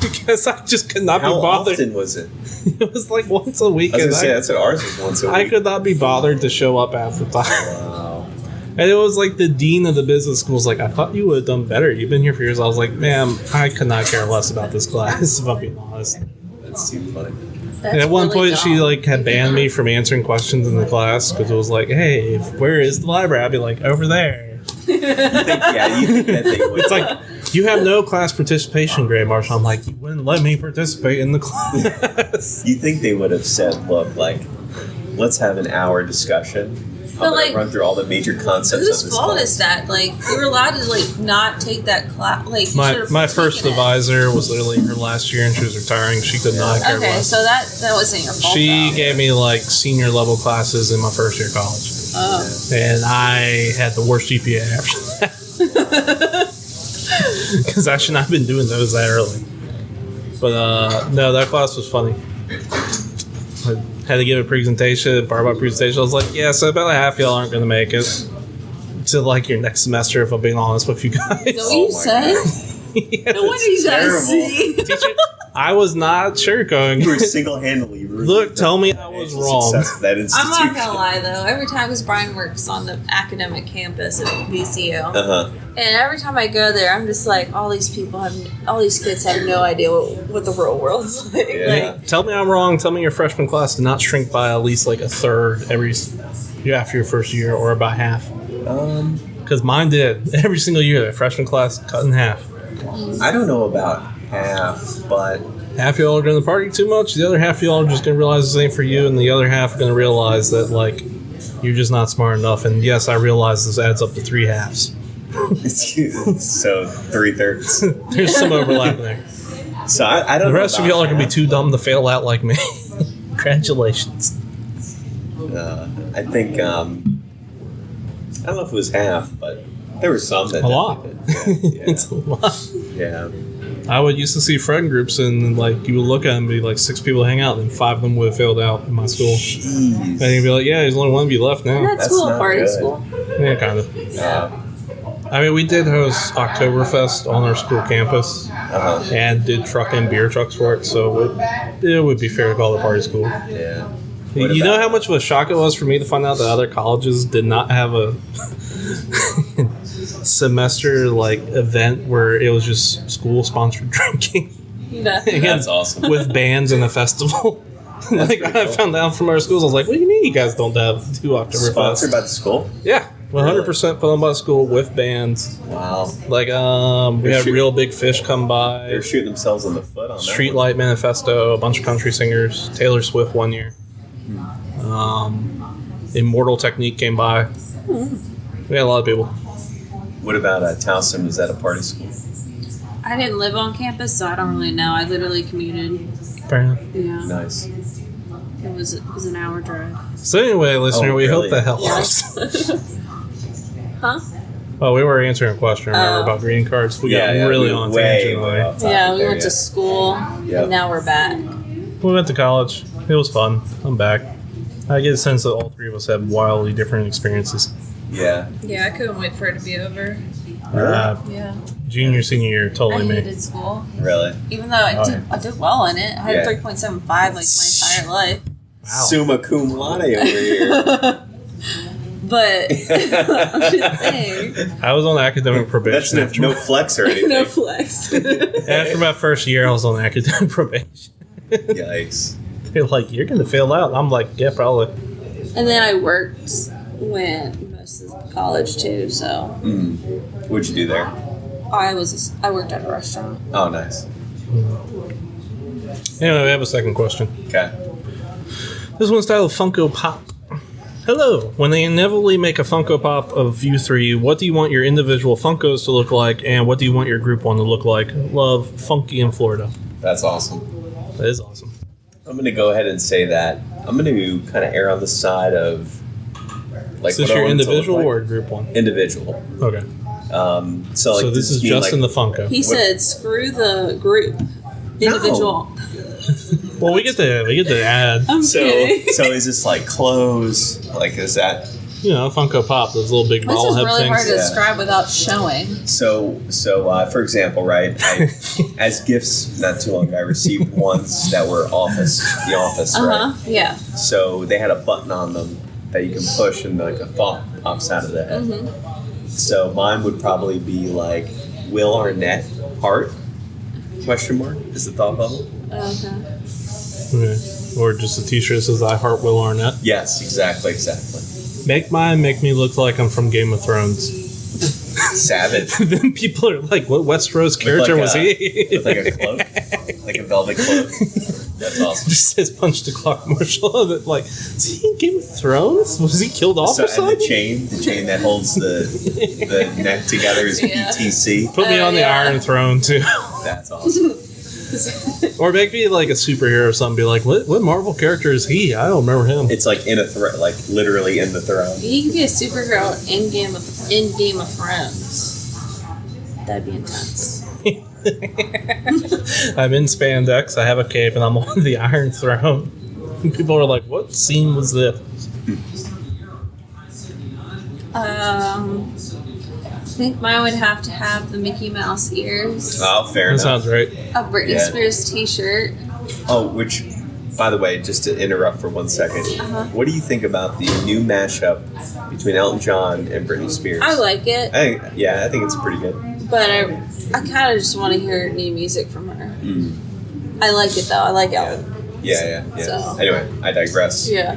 Because I just could not How be bothered. often was it? It was like once a week. I was and gonna say that's what ours was once a week. I could not be bothered to show up half the time. Wow. And it was like the dean of the business school was like, I thought you would have done better. You've been here for years. I was like, ma'am, I could not care less about this class, if I'm being honest. That's too funny. And at one point, she like had banned me from answering questions in the class because it was like, hey, where is the library? I'd be like, over there. You think that they would? It's like, you have no class participation grade, Marshall. I'm like, you wouldn't let me participate in the class. You think they would have said, look, like, let's have an hour discussion. I'm But, gonna like, run through all the major concepts of Whose this fault class. is that? Like, you were allowed to, like, not take that class. Like, you should've My first taken it. advisor was literally her last year and she was retiring. She could not care Okay, less. so that wasn't your fault. She though. gave me like senior level classes in my first year of college. Oh. And I had the worst GPA after that. Because I should not have been doing those that early. But no, that class was funny. I had to give a presentation, part of my presentation. I was like, yeah, so about half y'all aren't going to make it to like your next semester, if I'm being honest with you guys. Is that what Oh you my said? Yes. No wonder you guys terrible. see. Teacher, I was not sugarcoating. You were single-handedly ruining Look, the tell me I was financial wrong. success of that I'm institution. not gonna lie though. Every time, because Brian works on the academic campus at VCU, Uh-huh. and every time I go there, I'm just like, all these kids have no idea what the real world's like. Yeah. Like, Tell me I'm wrong. Tell me your freshman class did not shrink by at least like a third after your first year, or about half. Because mine did. Every single year, the freshman class cut in half. I don't know about half, but Half y'all are going to party too much. The other half y'all are just going to realize this ain't for you, and the other half are going to realize that like you're just not smart enough. And yes, I realize this adds up to 3 halves. so 3/3. There's some overlap there. So I don't The know. rest of y'all are going to be too dumb to fail out like me. Congratulations. I think, I don't know if it was half, but there were some that A lot. definitely did. It's a lot. Yeah. I would used to see friend groups and like you would look at them and be like 6 people hang out and 5 of them would have failed out in my school. Jeez. And you'd be like, yeah, there's only one of you left now. Isn't that That's school not party good. school? Yeah, kind of. I mean, we did host Oktoberfest on our school campus and did truck in beer trucks for it, so it would be fair to call it party school. Yeah. You know how much of a shock it was for me to find out that other colleges did not have a semester like event where it was just school sponsored drinking. No. That's awesome. With bands and a festival. Like pretty I cool. found out from our schools, I was like, "What do you mean you guys don't have 2 Oktoberfest?" Sponsored by the school? Yeah, 100% put on by the school with bands. Wow. Like we had Real Big Fish come by. They're shooting themselves in the foot on that. Streetlight Manifesto, a bunch of country singers, Taylor Swift one year. Immortal Technique came by. We had a lot of people. What about Towson? Was that a party school? I didn't live on campus, so I don't really know. I literally commuted. Fair enough. Yeah, Nice. it was an hour drive. So anyway, listener, we really? hope that helps. Huh? Oh, we were answering a question, remember, about green cards. We got really on tangent. way off topic Yeah, we there, went to school, Yep. and now we're back. We went to college. It was fun. I'm back. I get a sense that all 3 of us have wildly different experiences. Yeah. Yeah, I couldn't wait for it to be over. Yeah, Junior, senior year, I totally me. hated school, Really? even though I did well in it. I had Yeah. a 3.75 like my entire life. Wow. Summa cum laude over here. But I'm just saying, I was on academic That's probation. no flex or anything. no flex. After my first year, I was on academic probation. Yikes. They're like, "You're going to fail out." I'm like, "Yeah, probably." And then I worked when most of college too. So What'd you do there? I worked at a restaurant. Oh, nice. Anyway, we have a second question. Okay. This one's titled Funko Pop. Hello. When they inevitably make a Funko Pop of you 3, what do you want your individual Funkos to look like, and what do you want your group one to look like? Love, Funky in Florida. That's awesome. That is awesome. I'm going to go ahead and say that. I'm going to kind of err on the side of like Is this what I your want it to look individual like. or group one? Individual. Okay. So like So this is mean, just like, in the Funko. He said, "Screw the group, individual." Well, we get to add, I'm kidding. So is this like clothes? Like is that Funko Pop, those little big This ball is head really hard to things. describe without showing. so for example, right? As gifts not too long ago, I received ones that were the office, right? Yeah. So they had a button on them that you can push and like a thought pops out of the head. So mine would probably be like Will Arnett heart ? Is the thought bubble? Okay. Okay. Or just a t-shirt that says I Heart Will Arnett. Yes, exactly. Make me look like I'm from Game of Thrones. Savage. Then people are like, what Westeros character was he? With like a cloak, like a velvet cloak. That's awesome. Just says punch the clock, Marshall. Like, is he in Game of Thrones? Was he killed off or And something? the chain that holds the neck together is Yeah. PTC. Put me on the yeah. Iron Throne too. That's awesome. Or make me like a superhero or something. Be like, what Marvel character is he? I don't remember him. It's like in a throne, like literally in the throne. You can be a superhero in Game of Thrones. That'd be intense. I'm in spandex. I have a cape, and I'm on the Iron Throne. And people are like, "What scene was this?" I think mine would have to have the Mickey Mouse ears, Oh, fair That enough. sounds right. a Britney Yeah. Spears T-shirt. Oh, which, by the way, just to interrupt for 1 second, what do you think about the new mashup between Elton John and Britney Spears? I like it, I think it's pretty good. but I kind of just want to hear new music from her. I like it though. I like Ellen. Yeah. So- Anyway, I digress. Yeah.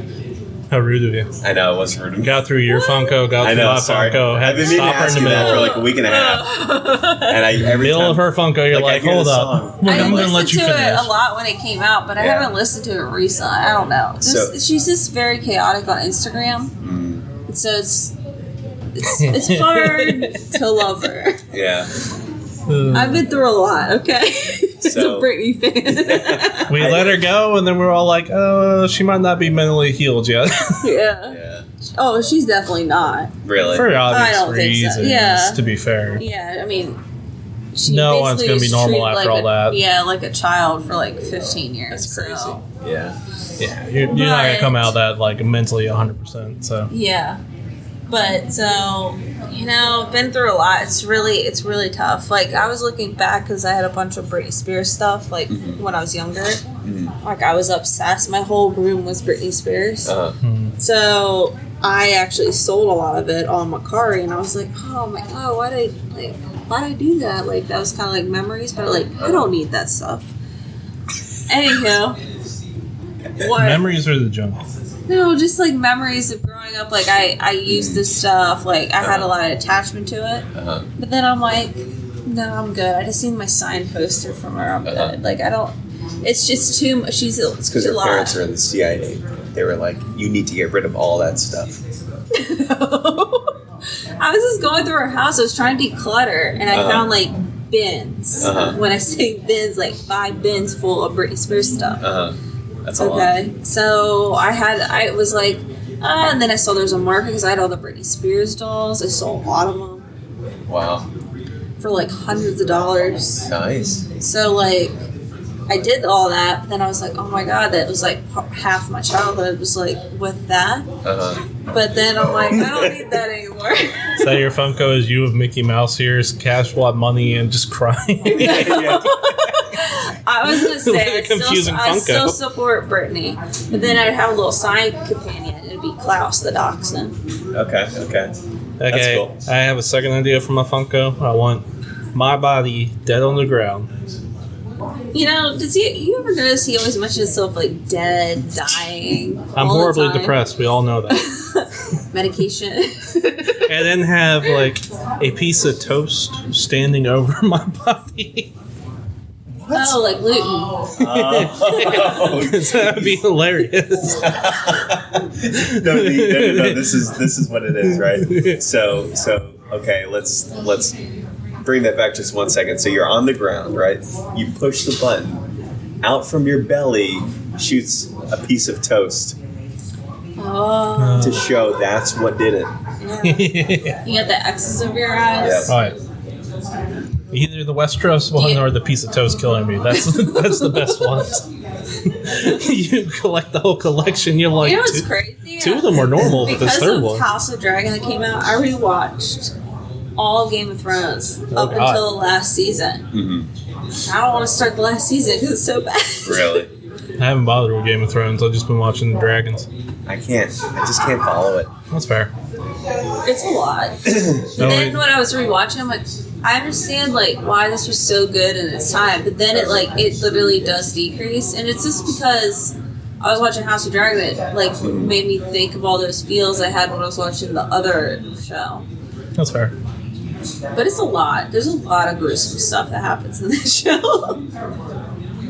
How rude of you. I know, it was rude. Got through your Funko, got I through know, my sorry. Funko. Had I've to been meaning to stop her in ask the you that middle. for like a week and a half. And every Middle time, of her Funko, you're Like, I like, hear hold the up. song. I'm I going to listened let you to finish. it a lot when it came out, but I Yeah. haven't listened to it recently. I don't know. She's just very chaotic on Instagram, and so it's hard to love her. Yeah. I've been through a lot. Okay. He's a Britney fan. We let her go, and then we're all like, "Oh, she might not be mentally healed yet." Yeah. Oh, she's definitely not. Really? For I obvious don't think so. reasons. Yeah. To be fair. Yeah, I mean, she No one's basically gonna be was normal treated after like all that. Yeah, like a child for like 15 years. That's crazy. So. Yeah. Yeah, you're not gonna come out of that like mentally 100%. So Yeah, but so been through a lot. It's really tough. Like I was looking back because I had a bunch of Britney Spears stuff. Like when I was younger, like I was obsessed. My whole room was Britney Spears. So I actually sold a lot of it on Macari, and I was like, oh my god, why did I do that? Like that was kind of like memories, but like I don't need that stuff. Anyhow. What? memories are the junk. No, just like memories of growing up. Like I used this stuff. Like I had a lot of attachment to it. But then I'm like, no, I'm good. I just need my signed poster from her. I'm good. Like I don't. It's just too much. It's because her parents are in the CIA. They were like, you need to get rid of all that stuff. I was just going through her house. I was trying to declutter, and I found like bins. When I say bins, like 5 bins full of Britney Spears stuff. That's a lot. Okay, so I was like, and then I saw there was a market because I had all the Britney Spears dolls. I saw a lot of them. Wow. For like hundreds of dollars. Nice. So like, I did all that, but then I was like, oh my god, that was like half my childhood was like with that. But then I'm like, I don't need that anymore. Is that your Funko? Is you with Mickey Mouse ears, cash wad money, and just crying? I was gonna say I Funko. still support Britney, but then I'd have a little side companion. It'd be Klaus the Dachshund. Okay. Okay, cool. I have a second idea for my Funko. I want my body dead on the ground. Does you ever notice he always mentions himself like dead, dying? I'm all the horribly time? depressed. We all know that. Medication. And then have like a piece of toast standing over my body. Oh, like gluten. That would be hilarious. No. This is what it is, right? So okay. Let's bring that back just 1 second. So you're on the ground, right? You push the button. Out from your belly shoots a piece of toast to show that's what did it. Yeah. You got the X's over your eyes. Yes. All right. Either the Westeros one or the piece of toast killing me. That's the best one. You collect the whole collection. You're like, what's crazy? Two of them were normal, but this third one. Because of House of Dragon that came out, I rewatched all of Game of Thrones up until the last season. I don't want to start the last season because it's so bad. Really? I haven't bothered with Game of Thrones. I've just been watching the dragons. I just can't follow it. That's fair. It's a lot. But then when I was rewatching, I'm like, I understand like why this was so good in its time, but then it literally does decrease, and it's just because I was watching House of Dragon. It made me think of all those feels I had when I was watching the other show. That's fair. But it's a lot. There's a lot of gruesome stuff that happens in this show.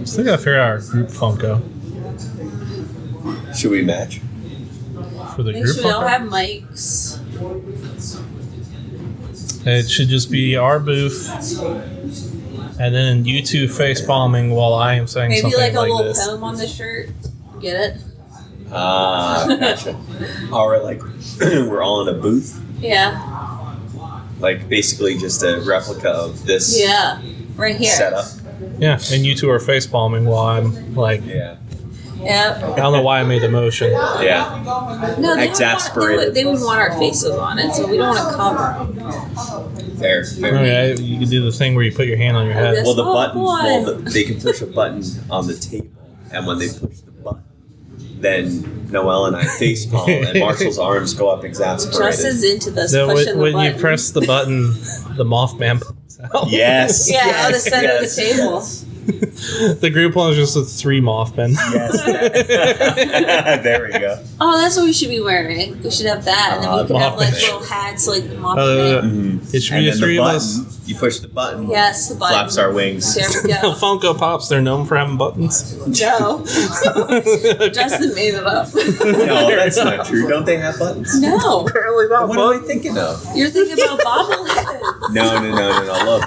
Still gotta figure out our group Funko Should we match? for the Make group sure we all Funko. have mics. It should just be our booth, and then you two face palming while I am saying Maybe something like a little this. poem on the shirt. Get it? Gotcha. Or like we're all in a booth. Yeah. Like basically just a replica of this Yeah. Right here. setup. Yeah, and you two are face palming while I'm like, Yeah. Yep. I don't know why I made the motion. Yeah. No, Exasperated. they would want our faces on it, so we don't want to cover them. Fair. Okay, you can do the thing where you put your hand on your head. This- Well, the Oh, button. boy. Well, they can push a button on the table, and when they push the button, then Noelle and I face palm, and Marshall's arms go up exasperated. Justin's into this So pushing the when button. you press the button, the Mothman pops out. Yes. Yeah, yes, on the center yes. of the table. The group one is just with 3 Mothman. Yes. There we go. Oh, that's what we should be wearing. We should have that, and then we could have like Mothman. little hats, like Mothman. It should And be then the 3 the of button, us. you push the button. Yes, the button. Flaps our wings. There we go. Funko Pops, they're known for having buttons. No. Justin made it up. No, that's not true. Don't they have buttons? No. Apparently not What am I thinking of? You're thinking about bobbleheads. No.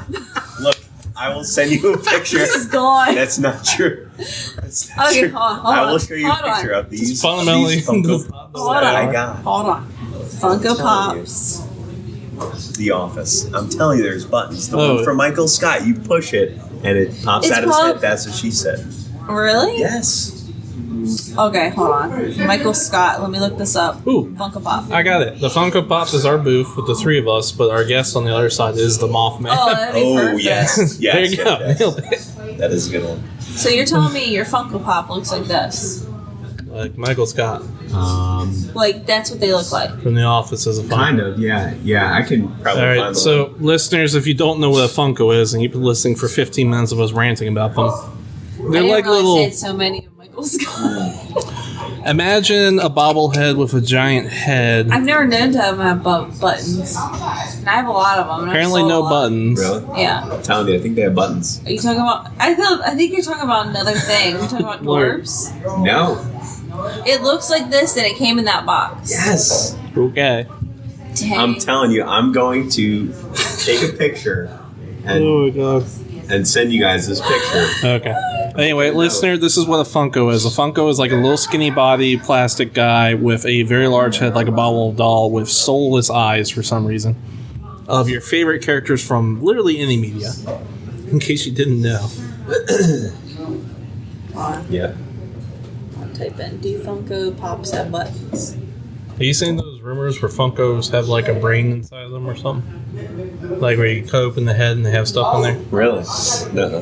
Look. I will send you a picture. It's gone. That's not true. That's not Okay, true. hold on. I will show you a picture of these. fundamentally these Funko Pops Hold that on. I got. Hold on. Funko telling you. Pops. The Office. I'm telling you, there's buttons. The Oh. one for Michael Scott, you push it and it pops It's out of his called- head. That's what she said. Really? Yes. Okay, hold on. Michael Scott. Let me look this up. Ooh. Funko Pop. I got it. The Funko Pop is our booth with the three of us, but our guest on the other side is the Mothman. Oh, that'd be Oh, perfect. yes. Yes. there you go. yes. Nailed it. That is a good one. So you're telling me your Funko Pop looks like this? Like Michael Scott Like that's what they look like? from The Office as a Funko. Kind of, yeah. Yeah, I can probably All find right, the so one. listeners, if you don't know what a Funko is, and you've been listening for 15 minutes of us ranting about them, I they're didn't like realize little. they had so many of Michael Scott. Imagine a bobblehead with a giant head. I've never known to have buttons, and I have a lot of them. and I've Apparently, sold a no lot. buttons. Really? Yeah. I'm telling you, I think they have buttons. Are you talking about? I think you're talking about another thing. You're talking about Lord. dwarves. No. It looks like this, and it came in that box. Yes. Okay. Dang. I'm telling you, I'm going to take a picture and Oh my god. and send you guys this picture. Okay. Anyway, listener, this is what a Funko is. A Funko is like a little skinny body plastic guy with a very large head, like a bobble doll, with soulless eyes for some reason. Of your favorite characters from literally any media. In case you didn't know. Yeah. I'll type in do Funko Pops have buttons? Have you seen those rumors where Funkos have like a brain inside of them or something? Like where you cut open the head and they have stuff in there? Really? No.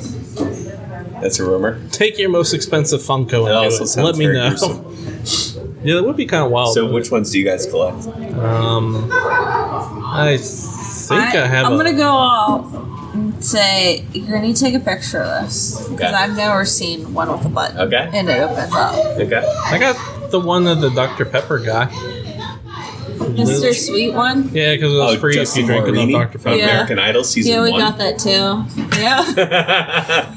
That's a rumor. Take your most expensive Funko That and also do it. sounds Let me very know. gruesome. Yeah, that would be kind of wild. So, which ones do you guys collect? I think I have I'm a... gonna go out and say you're gonna need to take a picture of this because Okay. I've never seen one with a button. Okay. And it opens up. Okay. I got the one of the Dr. Pepper guy. Mr. Sweet one. Yeah, because it was free Justin if you drink enough Morini Dr. Pepper. Yeah. American Idol season Yeah, we 1. got that too. Yeah.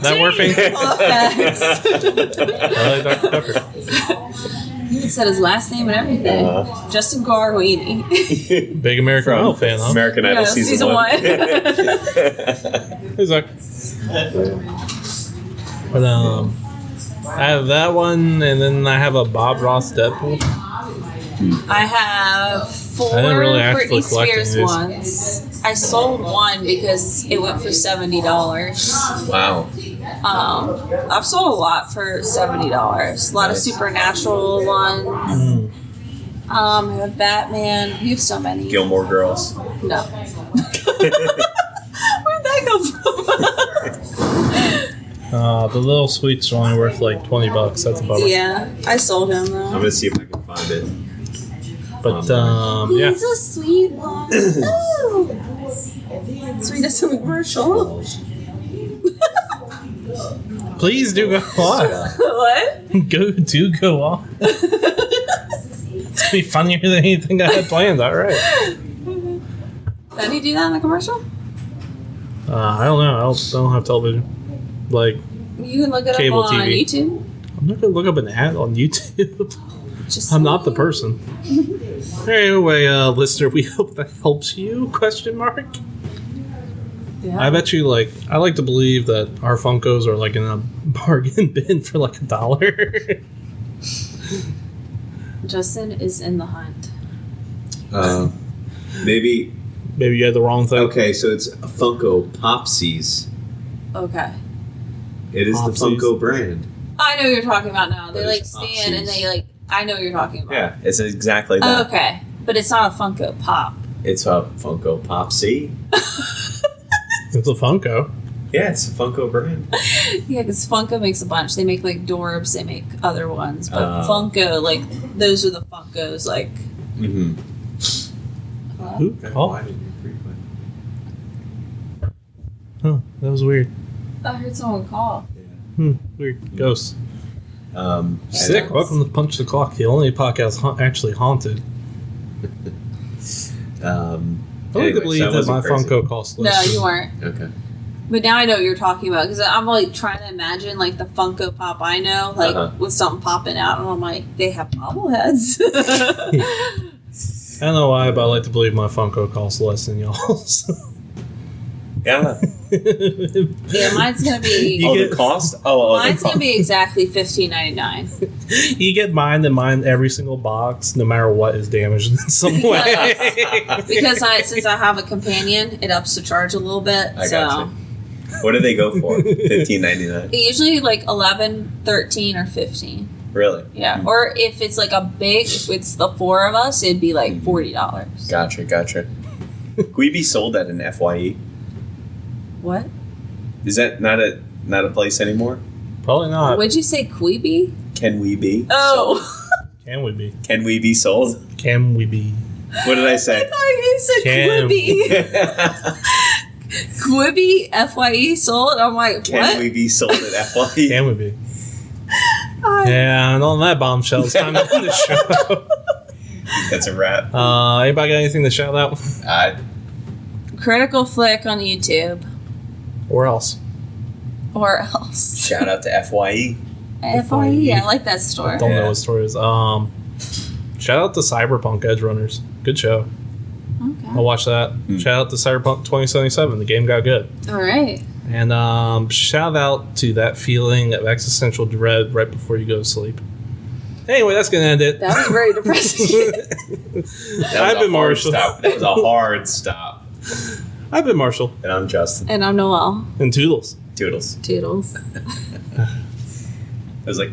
That working? All facts. I like Dr. Pepper. He even said his last name and everything. Uh-huh. Justin Garwini. Big American Idol fan, huh? American Idol Yeah, season 1. Hey, Zach. But, I have that one, and then I have a Bob Ross Deadpool. I have 4 I didn't really actually Britney collect Spears any of ones. I sold one because it went for $70. Wow. I've sold a lot for $70. A lot of Nice. Supernatural ones. I have Batman. You have so many. Gilmore Girls. No. Where'd that come from? The little sweets are only worth like $20. That's a bummer. Yeah, I sold him I'm though. going to see if I can find it. But, yeah. He's a sweet one. Oh. Sweetest in the commercial. Please do go on. What? Go on. It's gonna be funnier than anything I had planned. All right. Did he do that in the commercial? I don't know. I don't have television. Like, You can look it Cable up on TV. YouTube. I'm not gonna look up an ad on YouTube. Just I'm not the person. Anyway, listener, we hope that helps you? Question mark. Yeah. I bet you, like, I like to believe that our Funkos are like in a bargain bin for like $1. Justin is in the hunt. Maybe. Maybe you had the wrong thing. Okay, so it's a Funko Popsies. Okay. It is Popsies. the Funko brand. I know what you're talking about now. They But like it's stand and Popsies. they like. I know what you're talking about. Yeah, it's exactly that. Okay, but it's not a Funko Pop. It's a Funko Popsy. It's a Funko. Yeah, it's a Funko brand. Yeah, because Funko makes a bunch. They make like Dorbs, they make other ones, but Funko, like those are the Funkos. Like, Mm-hmm. Who? Oh, huh, that was weird. I heard someone call. Weird. Ghosts. And Sick. Welcome to Punch the Clock, the only podcast actually haunted. I like to believe that my Funko costs No, less. you weren't. Okay. But now I know what you're talking about because I'm like trying to imagine like the Funko Pop I know, like with something popping out, and I'm like, they have bobbleheads. I don't know why, but I like to believe my Funko costs less than y'all's. Yeah. Yeah, mine's gonna be. The cost? Mine's gonna be exactly $15.99. You get mine, and mine every single box, no matter what, is damaged in some way. Because since I have a companion, it ups the charge a little bit. I gotcha. What do they go for? $15.99. Usually like 11, 13, or 15. Really? Yeah. Or if it's like if it's the four of us, it'd be like $40. Gotcha. Could we be sold at an FYE? What? Is that not a place anymore? Probably not. Would you say Queeby? Can we be? Oh. Can we be? Can we be sold? Can we be? What did I say? I thought you said Can. Quibby. Quibby FYE sold? I'm like, what? Can we be sold at FYE? Can we be? Yeah, and on that bombshell, it's time to end the show. That's a wrap. Anybody got anything to shout out? Critical Flick on YouTube. Or else? Or else. Shout out to FYE. FYE, I like that store. Don't know what story is. Shout out to Cyberpunk Edge Runners. Good show. Okay. I'll watch that. Shout out to Cyberpunk 2077. The game got good. All right. And shout out to that feeling of existential dread right before you go to sleep. Anyway, that's going to end it. That was very depressing. I've been Marshall. That was a hard stop. I've been Marshall. And I'm Justin. And I'm Noelle. And Toodles. Toodles. Toodles. I was like...